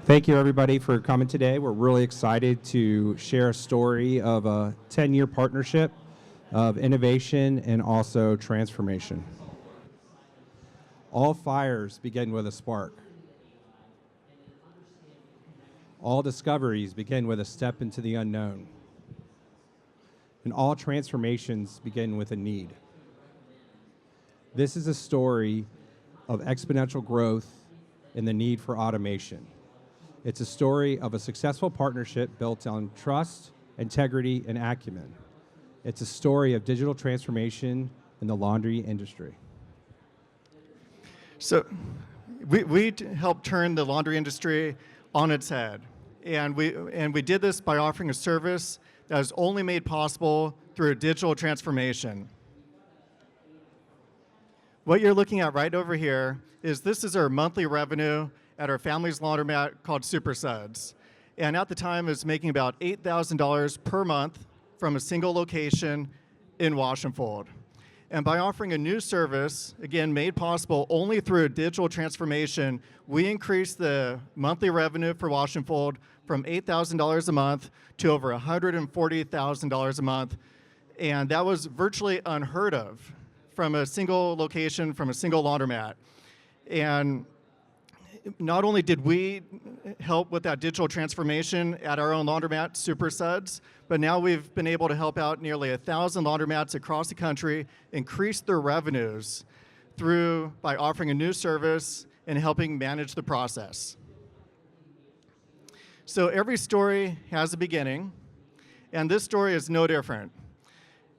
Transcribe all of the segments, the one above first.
Thank you, everybody, for coming today. We're really excited to share a story of a 10-year partnership of innovation and also transformation. All fires begin with a spark. All discoveries begin with a step into the unknown. And all transformations begin with a need. This is a story of exponential growth and the need for automation. It's a story of a successful partnership built on trust, integrity, and acumen. It's a story of digital transformation in the laundry industry. So we helped turn the laundry industry on its head. And we did this by offering a service that is only made possible through digital transformation. What you're looking at right over here is this is our monthly revenue at our family's laundromat called Super Suds. And at the time, it was making about $8,000 per month from a single location in Wash and Fold. And by offering a new service, again, made possible only through digital transformation, we increased the monthly revenue for Wash and Fold from $8,000 a month to over $140,000 a month. And that was virtually unheard of from a single location, from a single laundromat. And not only did we help with that digital transformation at our own laundromat, Super Suds, but now we've been able to help out nearly 1,000 laundromats across the country increase their revenues by offering a new service and helping manage the process. So every story has a beginning, and this story is no different.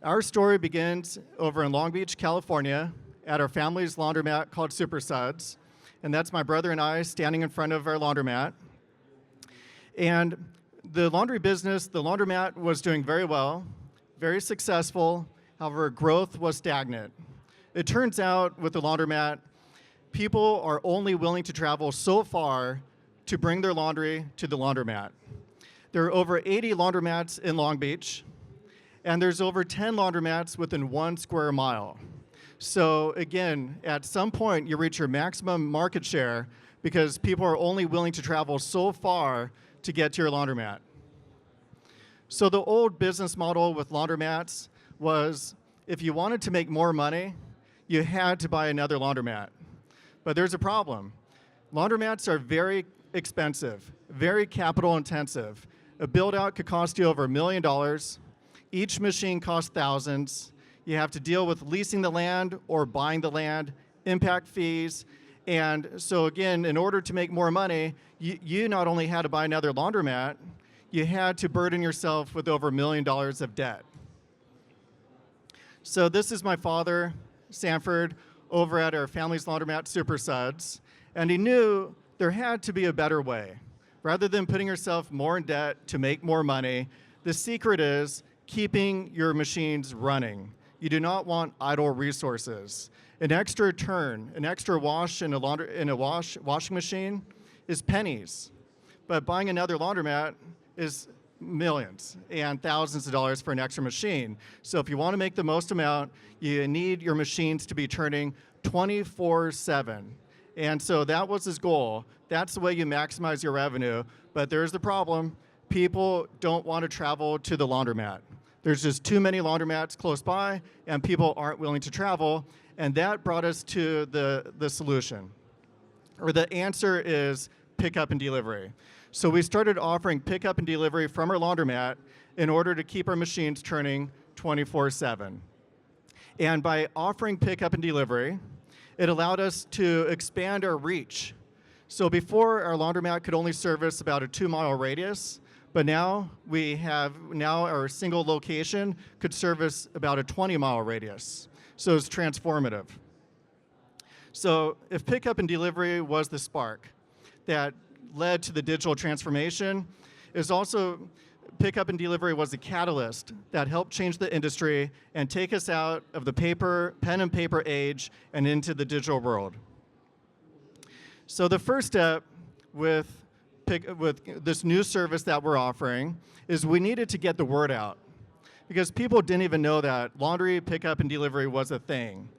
Our story begins over in Long Beach, California, at our family's laundromat called Super Suds. And that's my brother and I standing in front of our laundromat. And the laundry business, the laundromat was doing very well, very successful. However, growth was stagnant. It turns out with the laundromat, people are only willing to travel so far to bring their laundry to the laundromat. There are over 80 laundromats in Long Beach, and there's over 10 laundromats within 1 square mile. So again, at some point, you reach your maximum market share because people are only willing to travel so far to get to your laundromat. So the old business model with laundromats was if you wanted to make more money, you had to buy another laundromat. But there's a problem. Laundromats are very expensive, very capital intensive. A build out could cost you over $1 million. Each machine costs thousands. You have to deal with leasing the land or buying the land, impact fees. And so again, in order to make more money, you not only had to buy another laundromat, you had to burden yourself with over $1 million of debt. So this is my father, Sanford, over at our family's laundromat, Super Suds. And he knew there had to be a better way. Rather than putting yourself more in debt to make more money, the secret is keeping your machines running. You do not want idle resources. An extra turn, an extra wash in a washing machine is pennies. But buying another laundromat is millions and thousands of dollars for an extra machine. So if you want to make the most amount, you need your machines to be turning 24/7. And so that was his goal. That's the way you maximize your revenue. But there's the problem. People don't want to travel to the laundromat. There's just too many laundromats close by, and people aren't willing to travel, and that brought us to the solution. Or the answer is pickup and delivery. So we started offering pickup and delivery from our laundromat in order to keep our machines turning 24/7. And by offering pickup and delivery, it allowed us to expand our reach. So before, our laundromat could only service about a 2-mile radius. But now our single location could service about a 20-mile radius. So it's transformative. So if pickup and delivery was the spark that led to the digital transformation, is also pickup and delivery was the catalyst that helped change the industry and take us out of the pen and paper age and into the digital world. So the first step with this new service that we're offering is we needed to get the word out because people didn't even know that laundry pickup and delivery was a thing.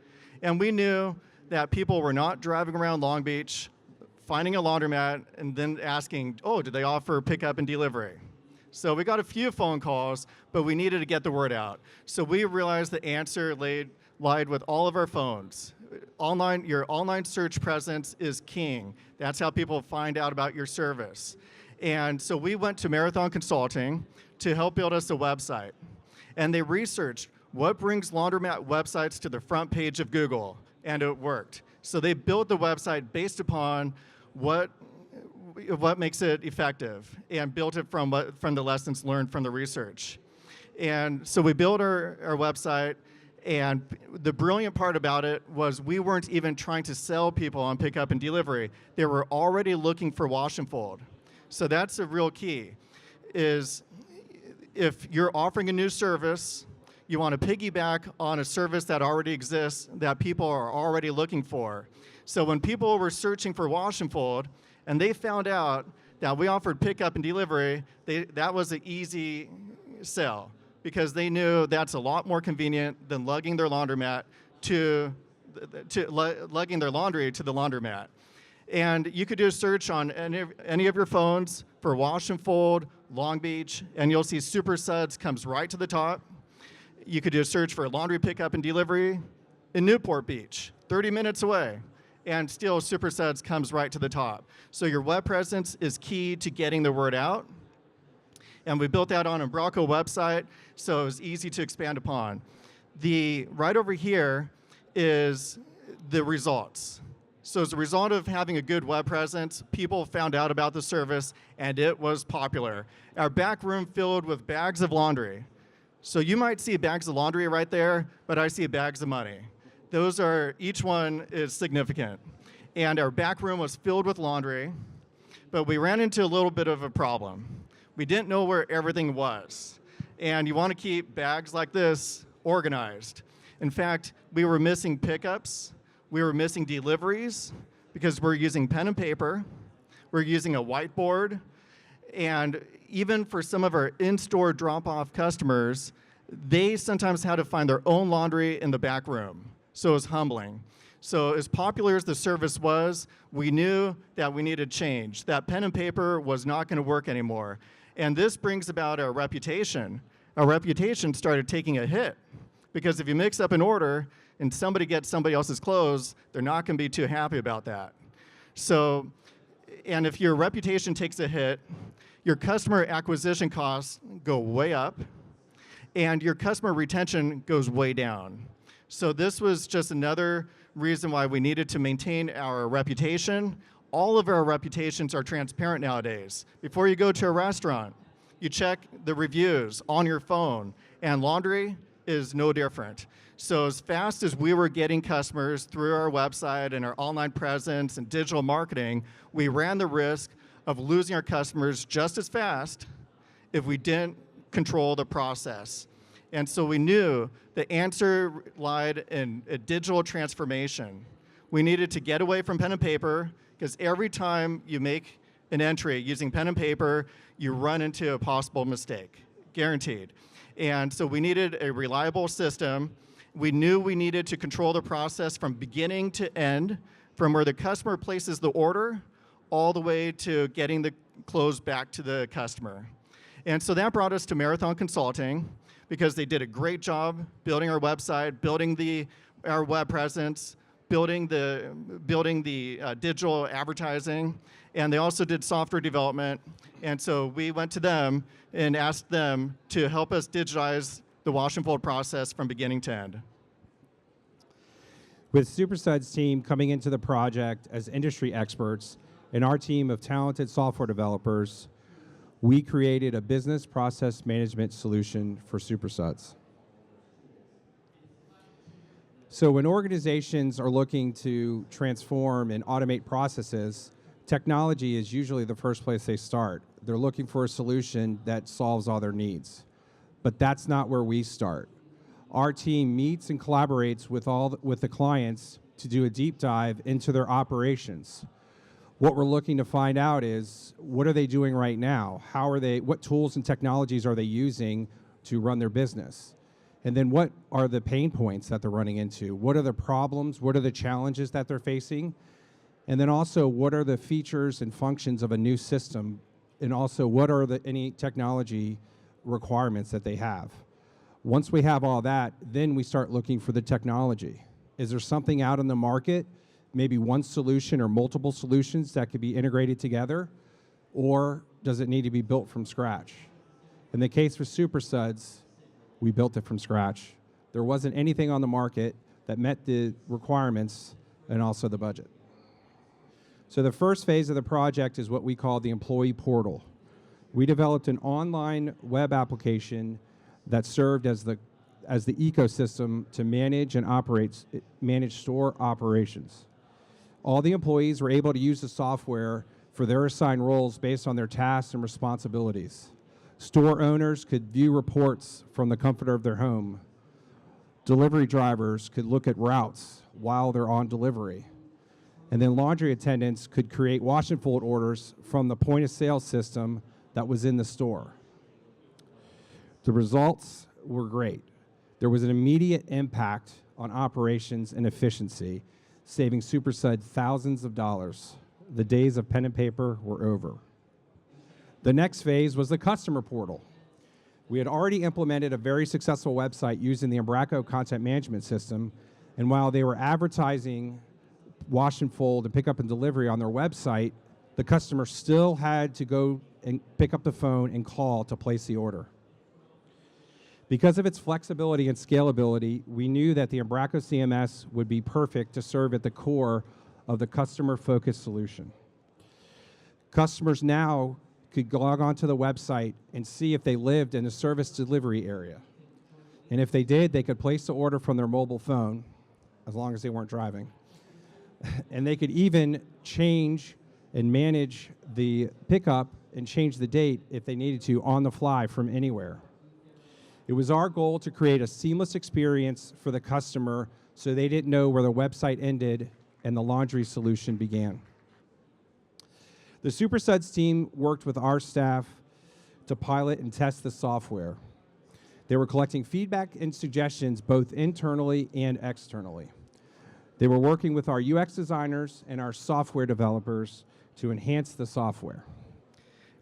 And we knew that people were not driving around Long Beach finding a laundromat and then asking, oh, do they offer pickup and delivery? So we got a few phone calls, but we needed to get the word out. So we realized the answer lied with all of our phones. Your online search presence is king. That's how people find out about your service. And so we went to Marathon Consulting to help build us a website. And they researched what brings laundromat websites to the front page of Google, and it worked. So they built the website based upon what makes it effective and built it from the lessons learned from the research. And so we built our website, and the brilliant part about it was we weren't even trying to sell people on pickup and delivery. They were already looking for wash and fold. So that's a real key, is if you're offering a new service, you want to piggyback on a service that already exists that people are already looking for. So when people were searching for wash and fold, and they found out that we offered pickup and delivery, that was an easy sell, because they knew that's a lot more convenient than lugging their laundromat lugging their laundry to the laundromat. And you could do a search on any of your phones for wash and fold, Long Beach, and you'll see Super Suds comes right to the top. You could do a search for laundry pickup and delivery in Newport Beach, 30 minutes away, and still Super Suds comes right to the top. So your web presence is key to getting the word out. And we built that on a Umbraco website, so it was easy to expand upon. Right over here is the results. So as a result of having a good web presence, people found out about the service, and it was popular. Our back room filled with bags of laundry. So you might see bags of laundry right there, but I see bags of money. Each one is significant. And our back room was filled with laundry, but we ran into a little bit of a problem. We didn't know where everything was. And you want to keep bags like this organized. In fact, we were missing pickups. We were missing deliveries because we're using pen and paper. We're using a whiteboard. And even for some of our in-store drop-off customers, they sometimes had to find their own laundry in the back room. So it was humbling. So as popular as the service was, we knew that we needed change. That pen and paper was not going to work anymore. And this brings about our reputation. Our reputation started taking a hit, because if you mix up an order and somebody gets somebody else's clothes, they're not going to be too happy about that. So, and if your reputation takes a hit, your customer acquisition costs go way up, and your customer retention goes way down. So this was just another reason why we needed to maintain our reputation. All of our reputations are transparent nowadays. Before you go to a restaurant, you check the reviews on your phone, and laundry is no different. So as fast as we were getting customers through our website and our online presence and digital marketing, we ran the risk of losing our customers just as fast if we didn't control the process. And so we knew the answer lied in a digital transformation. We needed to get away from pen and paper, because every time you make an entry using pen and paper, you run into a possible mistake, guaranteed. And so we needed a reliable system. We knew we needed to control the process from beginning to end, from where the customer places the order all the way to getting the clothes back to the customer. And so that brought us to Marathon Consulting, because they did a great job building our website, building our web presence, building the digital advertising, and they also did software development. And so we went to them and asked them to help us digitize the wash and fold process from beginning to end. With SuperSud's team coming into the project as industry experts and our team of talented software developers, we created a business process management solution for SuperSuds. So when organizations are looking to transform and automate processes, technology is usually the first place they start. They're looking for a solution that solves all their needs. But that's not where we start. Our team meets and collaborates with the clients to do a deep dive into their operations. What we're looking to find out is, what are they doing right now? What tools and technologies are they using to run their business? And then what are the pain points that they're running into? What are the problems? What are the challenges that they're facing? And then also, what are the features and functions of a new system? And also, what are any technology requirements that they have? Once we have all that, then we start looking for the technology. Is there something out in the market, maybe one solution or multiple solutions that could be integrated together? Or does it need to be built from scratch? In the case for Super Suds, we built it from scratch. There wasn't anything on the market that met the requirements and also the budget. So the first phase of the project is what we call the employee portal. We developed an online web application that served as the ecosystem to manage and manage store operations. All the employees were able to use the software for their assigned roles based on their tasks and responsibilities. Store owners could view reports from the comfort of their home. Delivery drivers could look at routes while they're on delivery. And then laundry attendants could create wash and fold orders from the point of sale system that was in the store. The results were great. There was an immediate impact on operations and efficiency, saving Super Sud thousands of dollars. The days of pen and paper were over. The next phase was the customer portal. We had already implemented a very successful website using the Embraco content management system, and while they were advertising wash and fold and pick up and delivery on their website, the customer still had to go and pick up the phone and call to place the order. Because of its flexibility and scalability, we knew that the Embraco CMS would be perfect to serve at the core of the customer-focused solution. Customers now could log onto the website and see if they lived in a service delivery area. And if they did, they could place the order from their mobile phone, as long as they weren't driving. And they could even change and manage the pickup and change the date if they needed to on the fly from anywhere. It was our goal to create a seamless experience for the customer so they didn't know where the website ended and the laundry solution began. The Super Suds team worked with our staff to pilot and test the software. They were collecting feedback and suggestions both internally and externally. They were working with our UX designers and our software developers to enhance the software.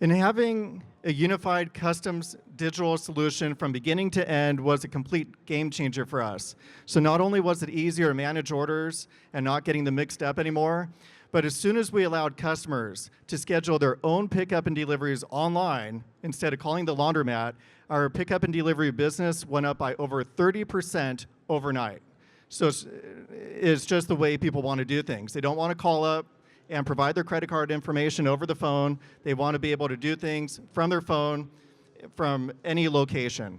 And having a unified customs digital solution from beginning to end was a complete game changer for us. So not only was it easier to manage orders and not getting them mixed up anymore, but as soon as we allowed customers to schedule their own pickup and deliveries online instead of calling the laundromat, our pickup and delivery business went up by over 30% overnight. So it's just the way people want to do things. They don't want to call up and provide their credit card information over the phone. They want to be able to do things from their phone from any location.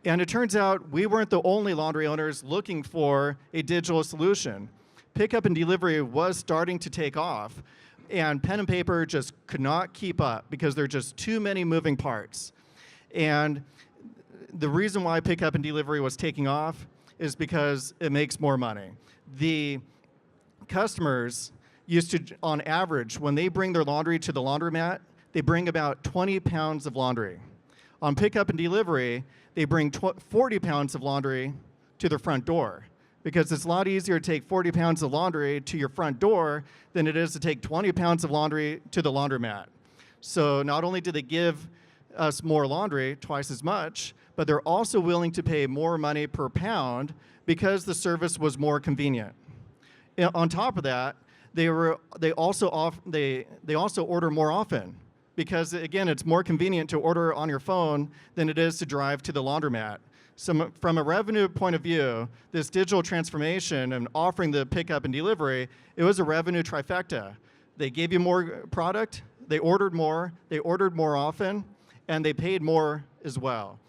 And it turns out we weren't the only laundry owners looking for a digital solution. Pickup and delivery was starting to take off, and pen and paper just could not keep up because there are just too many moving parts. And the reason why pickup and delivery was taking off is because it makes more money. The customers used to, on average, when they bring their laundry to the laundromat, they bring about 20 pounds of laundry. On pickup and delivery, they bring 40 pounds of laundry to their front door, because it's a lot easier to take 40 pounds of laundry to your front door than it is to take 20 pounds of laundry to the laundromat. So not only do they give us more laundry, twice as much, but they're also willing to pay more money per pound because the service was more convenient. On top of that, they also order more often because, again, it's more convenient to order on your phone than it is to drive to the laundromat. So from a revenue point of view, this digital transformation and offering the pickup and delivery, it was a revenue trifecta. They gave you more product, they ordered more often, and they paid more as well.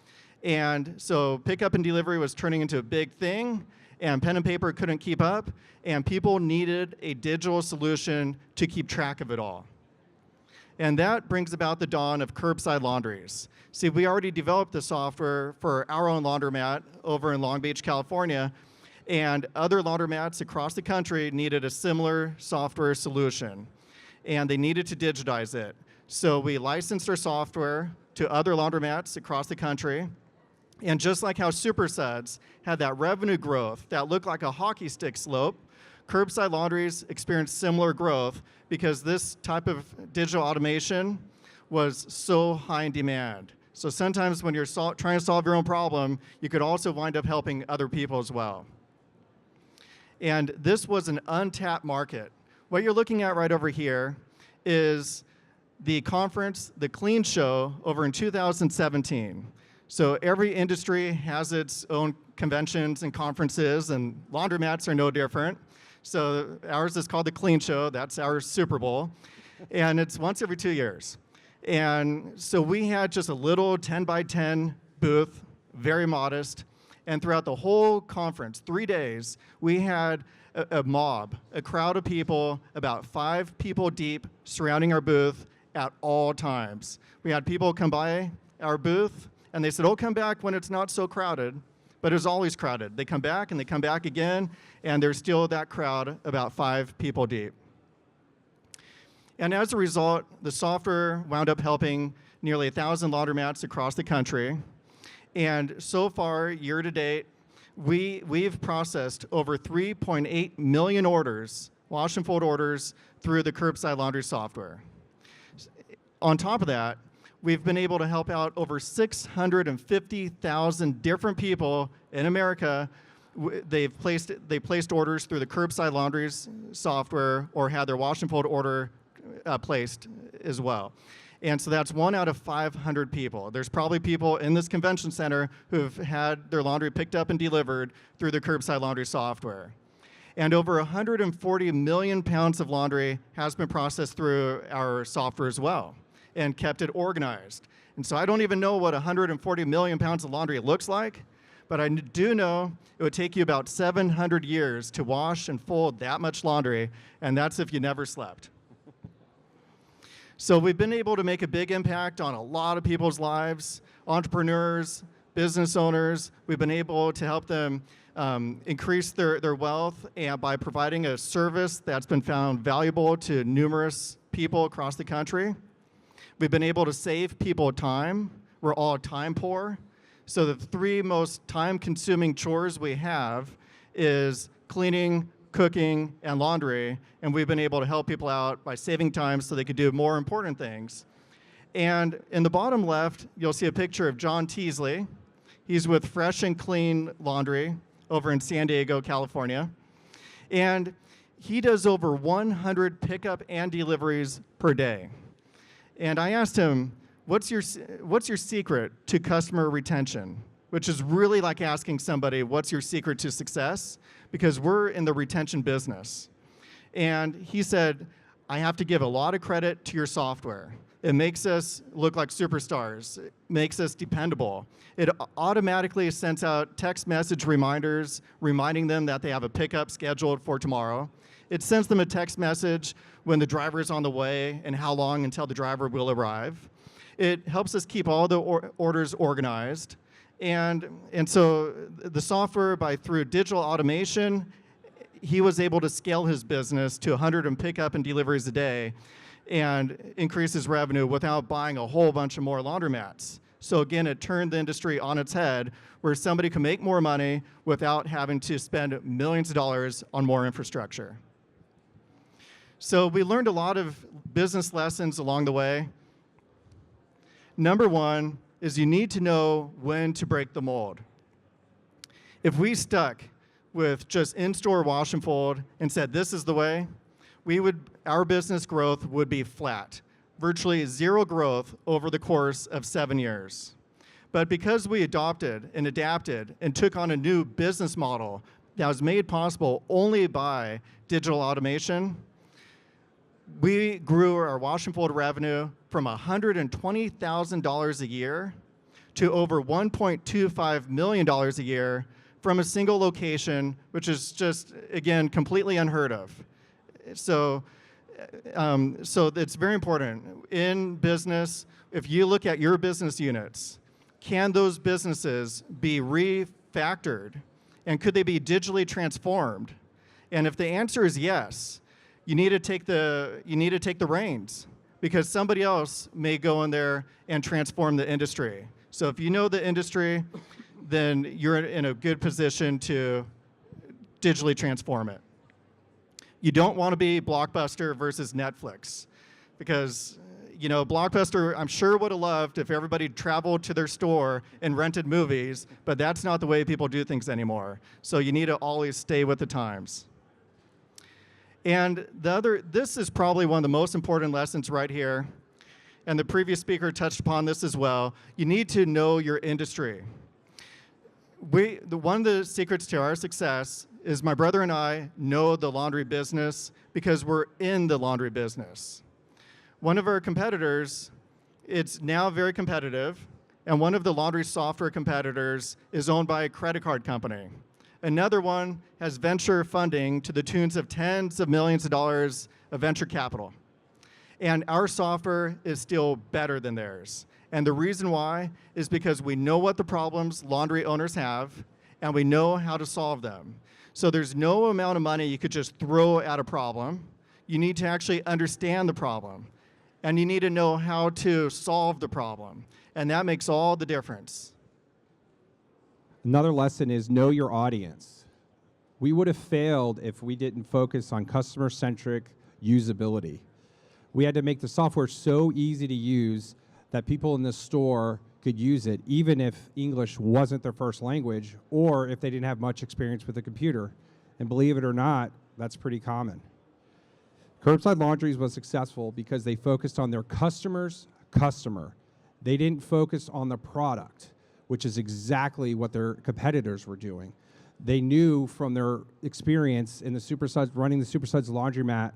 And so pickup and delivery was turning into a big thing, and pen and paper couldn't keep up, and people needed a digital solution to keep track of it all. And that brings about the dawn of curbside laundries. See, we already developed the software for our own laundromat over in Long Beach, California, and other laundromats across the country needed a similar software solution, and they needed to digitize it. So we licensed our software to other laundromats across the country, and just like how Super Suds had that revenue growth that looked like a hockey stick slope, Curbside laundries experienced similar growth because this type of digital automation was so high in demand. So sometimes when you're trying to solve your own problem, you could also wind up helping other people as well. And this was an untapped market. What you're looking at right over here is the conference, the Clean Show, over in 2017. So every industry has its own conventions and conferences, and laundromats are no different. So ours is called the Clean Show. That's our Super Bowl. And it's once every 2 years. And so we had just a little 10 by 10 booth, very modest. And throughout the whole conference, 3 days, we had a mob, a crowd of people, about 5 people deep, surrounding our booth at all times. We had people come by our booth, and they said, "Oh, come back when it's not so crowded." But it was always crowded. They come back, and they come back again, and there's still that crowd, about 5 people deep. And as a result, the software wound up helping nearly 1,000 laundromats across the country. And so far, year to date, we've processed over 3.8 million orders, wash and fold orders, through the Curbside Laundry software. On top of that, we've been able to help out over 650,000 different people in America. They placed orders through the Curbside Laundries software or had their wash and fold order placed as well. And so that's 1 out of 500 people. There's probably people in this convention center who've had their laundry picked up and delivered through the Curbside Laundry software. And over 140 million pounds of laundry has been processed through our software as well and kept it organized. And so I don't even know what 140 million pounds of laundry looks like, but I do know it would take you about 700 years to wash and fold that much laundry, and that's if you never slept. So we've been able to make a big impact on a lot of people's lives, entrepreneurs, business owners. We've been able to help them increase their wealth and by providing a service that's been found valuable to numerous people across the country. We've been able to save people time. We're all time poor. So the 3 most time-consuming chores we have is cleaning, cooking, and laundry, and we've been able to help people out by saving time so they could do more important things. And in the bottom left, you'll see a picture of John Teasley. He's with Fresh and Clean Laundry over in San Diego, California. And he does over 100 pickup and deliveries per day. And I asked him, what's your secret to customer retention? Which is really like asking somebody, what's your secret to success? Because we're in the retention business. And he said, I have to give a lot of credit to your software. It makes us look like superstars. It makes us dependable. It automatically sends out text message reminders, reminding them that they have a pickup scheduled for tomorrow. It sends them a text message when the driver is on the way and how long until the driver will arrive. It helps us keep all the orders organized. And so the software, through digital automation, he was able to scale his business to 100 pickup and deliveries a day and increase his revenue without buying a whole bunch of more laundromats. So again, it turned the industry on its head where somebody can make more money without having to spend millions of dollars on more infrastructure. So we learned a lot of business lessons along the way. Number 1 is you need to know when to break the mold. If we stuck with just in-store wash and fold and said this is the way, our business growth would be flat, virtually 0 growth over the course of 7 years. But because we adopted and adapted and took on a new business model that was made possible only by digital automation, we grew our wash and fold revenue from $120,000 a year to over $1.25 million a year from a single location, which is just, again, completely unheard of. So it's very important. In business, if you look at your business units, can those businesses be refactored? And could they be digitally transformed? And if the answer is yes, you need to take the reins, because somebody else may go in there and transform the industry. So if you know the industry, then you're in a good position to digitally transform it. You don't want to be Blockbuster versus Netflix, because Blockbuster, I'm sure, would have loved if everybody traveled to their store and rented movies, but that's not the way people do things anymore. So you need to always stay with the times. And this is probably one of the most important lessons right here, and the previous speaker touched upon this as well. You need to know your industry. One of the secrets to our success is my brother and I know the laundry business because we're in the laundry business. One of our competitors, it's now very competitive, and one of the laundry software competitors is owned by a credit card company. Another one has venture funding to the tunes of tens of millions of dollars of venture capital. And our software is still better than theirs. And the reason why is because we know what the problems laundry owners have, and we know how to solve them. So there's no amount of money you could just throw at a problem. You need to actually understand the problem, and you need to know how to solve the problem. And that makes all the difference. Another lesson is know your audience. We would have failed if we didn't focus on customer-centric usability. We had to make the software so easy to use that people in the store could use it, even if English wasn't their first language or if they didn't have much experience with a computer. And believe it or not, that's pretty common. Curbside Laundries was successful because they focused on their customer's customer. They didn't focus on the product, which is exactly what their competitors were doing. They knew from their experience in running the Supersuds laundromat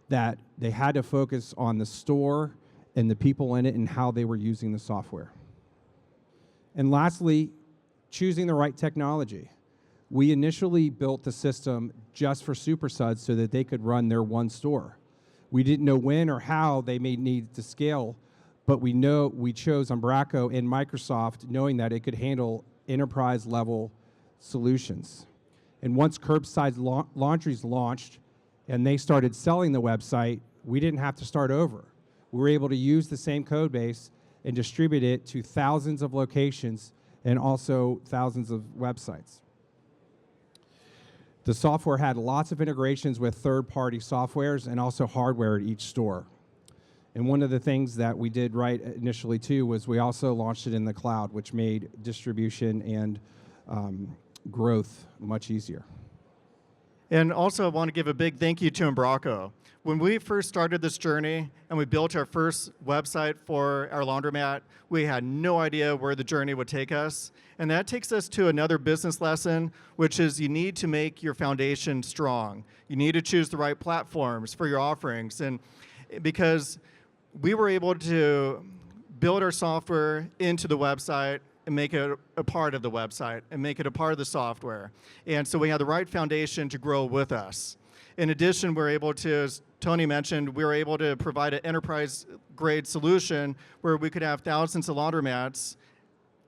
that they had to focus on the store and the people in it and how they were using the software. And lastly, choosing the right technology. We initially built the system just for Supersuds so that they could run their one store. We didn't know when or how they may need to scale, but we chose Umbraco and Microsoft knowing that it could handle enterprise-level solutions. And once Curbside Laundries launched and they started selling the website, we didn't have to start over. We were able to use the same code base and distribute it to thousands of locations and also thousands of websites. The software had lots of integrations with third-party softwares and also hardware at each store. And one of the things that we did right initially too was we also launched it in the cloud, which made distribution and growth much easier. And also I want to give a big thank you to Umbraco. When we first started this journey and we built our first website for our laundromat, we had no idea where the journey would take us. And that takes us to another business lesson, which is you need to make your foundation strong. You need to choose the right platforms for your offerings. And because we were able to build our software into the website and make it a part of the website and make it a part of the software. And so we had the right foundation to grow with us. In addition, we're able to, as Tony mentioned, we were able to provide an enterprise-grade solution where we could have thousands of laundromats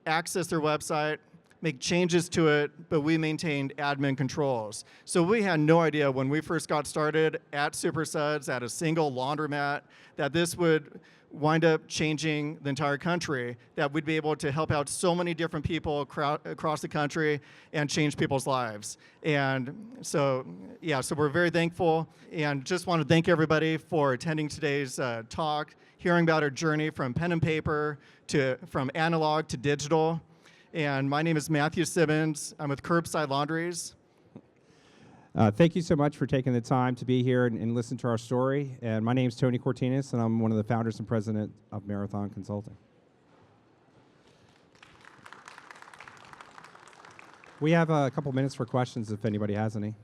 access their website, make changes to it, but we maintained admin controls. So we had no idea when we first got started at Supersuds, at a single laundromat, that this would wind up changing the entire country, that we'd be able to help out so many different people across the country and change people's lives. And so, yeah, so we're very thankful, and just want to thank everybody for attending today's talk, hearing about our journey from pen and paper from analog to digital. And my name is Matthew Simmons. I'm with Curbside Laundries. Thank you so much for taking the time to be here and listen to our story. And my name is Tony Cortinas, and I'm one of the founders and president of Marathon Consulting. We have a couple minutes for questions if anybody has any.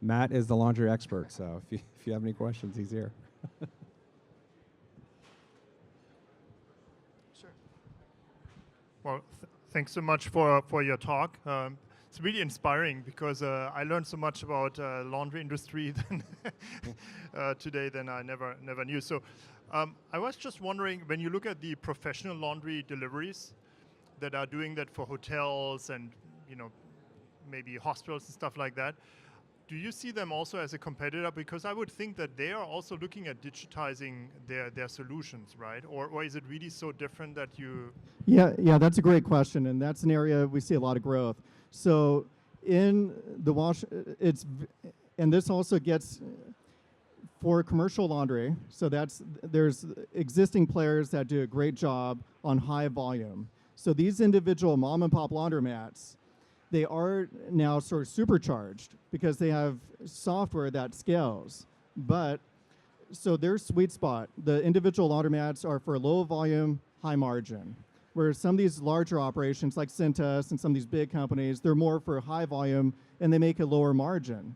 Matt is the laundry expert, so if you have any questions, he's here. Sure. Well, thanks so much for your talk. It's really inspiring because I learned so much about laundry industry today than I never knew. So I was just wondering, when you look at the professional laundry deliveries that are doing that for hotels and maybe hospitals and stuff like that, do you see them also as a competitor? Because I would think that they are also looking at digitizing their solutions, right? Or is it really so different that you... Yeah, that's a great question, and that's an area we see a lot of growth. So in the And this also gets for commercial laundry. So there's existing players that do a great job on high volume. So these individual mom and pop laundromats, they are now sort of supercharged because they have software that scales. But so their sweet spot, the individual laundromats are for low volume, high margin. Whereas some of these larger operations like Cintas and some of these big companies, they're more for high volume and they make a lower margin.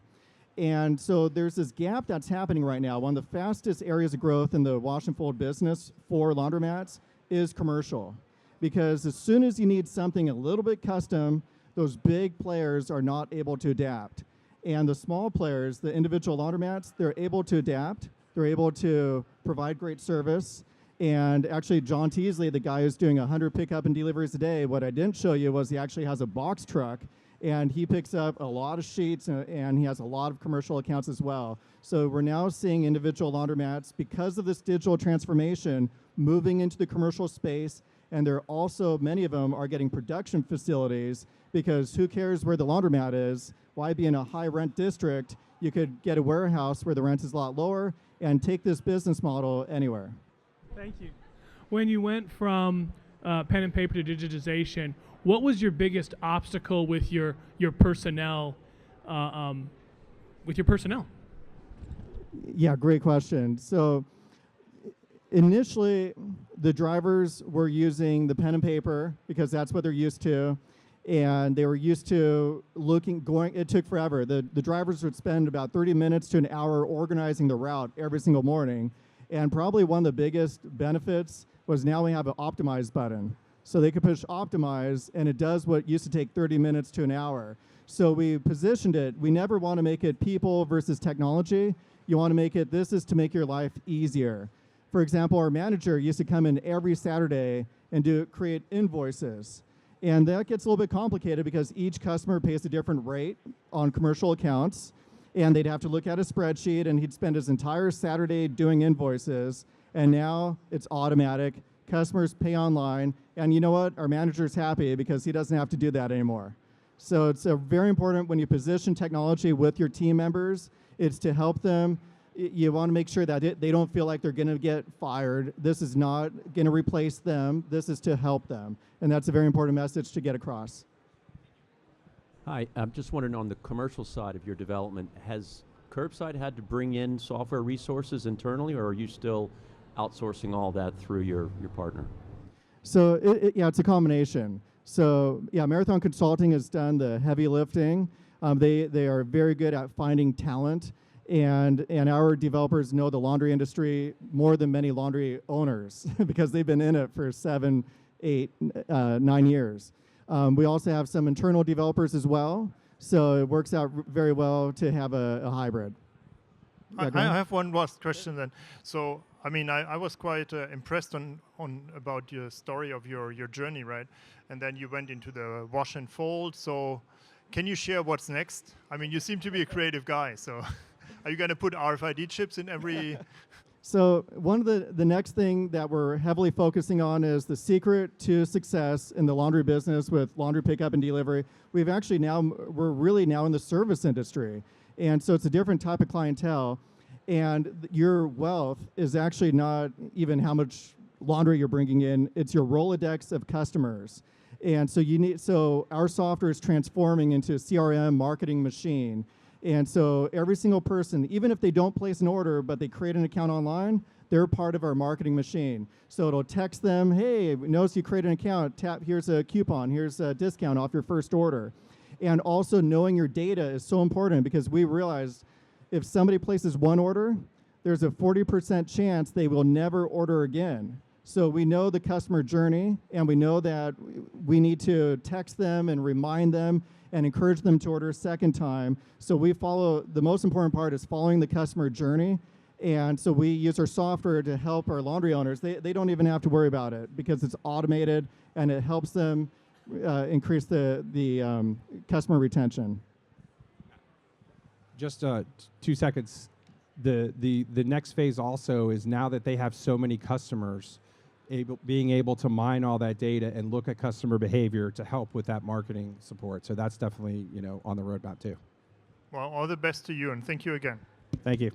And so there's this gap that's happening right now. One of the fastest areas of growth in the wash and fold business for laundromats is commercial. Because as soon as you need something a little bit custom, those big players are not able to adapt. And the small players, the individual laundromats, they're able to adapt. They're able to provide great service. And actually, John Teasley, the guy who's doing 100 pickup and deliveries a day, what I didn't show you was he actually has a box truck, and he picks up a lot of sheets, and he has a lot of commercial accounts as well. So we're now seeing individual laundromats, because of this digital transformation, moving into the commercial space, and they're also, many of them are getting production facilities, because who cares where the laundromat is? Why be in a high rent district? You could get a warehouse where the rent is a lot lower and take this business model anywhere. Thank you. When you went from pen and paper to digitization, what was your biggest obstacle with your personnel? Yeah, great question. So initially, the drivers were using the pen and paper because that's what they're used to. And they were used to it took forever. The drivers would spend about 30 minutes to an hour organizing the route every single morning. And probably one of the biggest benefits was now we have an optimize button. So they could push optimize, and it does what used to take 30 minutes to an hour. So we positioned it. We never want to make it people versus technology. You want to make it, this is to make your life easier. For example, our manager used to come in every Saturday and create invoices. And that gets a little bit complicated because each customer pays a different rate on commercial accounts. And they'd have to look at a spreadsheet, and he'd spend his entire Saturday doing invoices. And now it's automatic. Customers pay online. And you know what? Our manager's happy because he doesn't have to do that anymore. So it's very important when you position technology with your team members. It's to help them. You want to make sure that they don't feel like they're going to get fired. This is not going to replace them. This is to help them. And that's a very important message to get across. Hi, I'm just wondering, on the commercial side of your development, has Curbside had to bring in software resources internally, or are you still outsourcing all that through your partner? So it's a combination. So yeah, Marathon Consulting has done the heavy lifting. They are very good at finding talent, and our developers know the laundry industry more than many laundry owners because they've been in it for 7, 8, 9 years. We also have some internal developers as well, so it works out very well to have a hybrid. Yeah, I have one last question then. So, I mean, I was quite impressed about your story of your journey, right? And then you went into the wash and fold. So, can you share what's next? I mean, you seem to be a creative guy. So, are you going to put RFID chips in every? So one of the next thing that we're heavily focusing on is the secret to success in the laundry business with laundry pickup and delivery. We're really now in the service industry. And so it's a different type of clientele. And your wealth is actually not even how much laundry you're bringing in, it's your Rolodex of customers. And so our software is transforming into a CRM marketing machine. And so every single person, even if they don't place an order, but they create an account online, they're part of our marketing machine. So it'll text them, hey, notice you created an account, here's a coupon, here's a discount off your first order. And also knowing your data is so important because we realized if somebody places one order, there's a 40% chance they will never order again. So we know the customer journey, and we know that we need to text them and remind them and encourage them to order a second time. So the most important part is following the customer journey. And so we use our software to help our laundry owners. They don't even have to worry about it because it's automated and it helps them increase the customer retention. Just 2 seconds. The next phase also is now that they have so many customers, being able to mine all that data and look at customer behavior to help with that marketing support. So that's definitely on the roadmap too. Well, all the best to you, and thank you again. Thank you.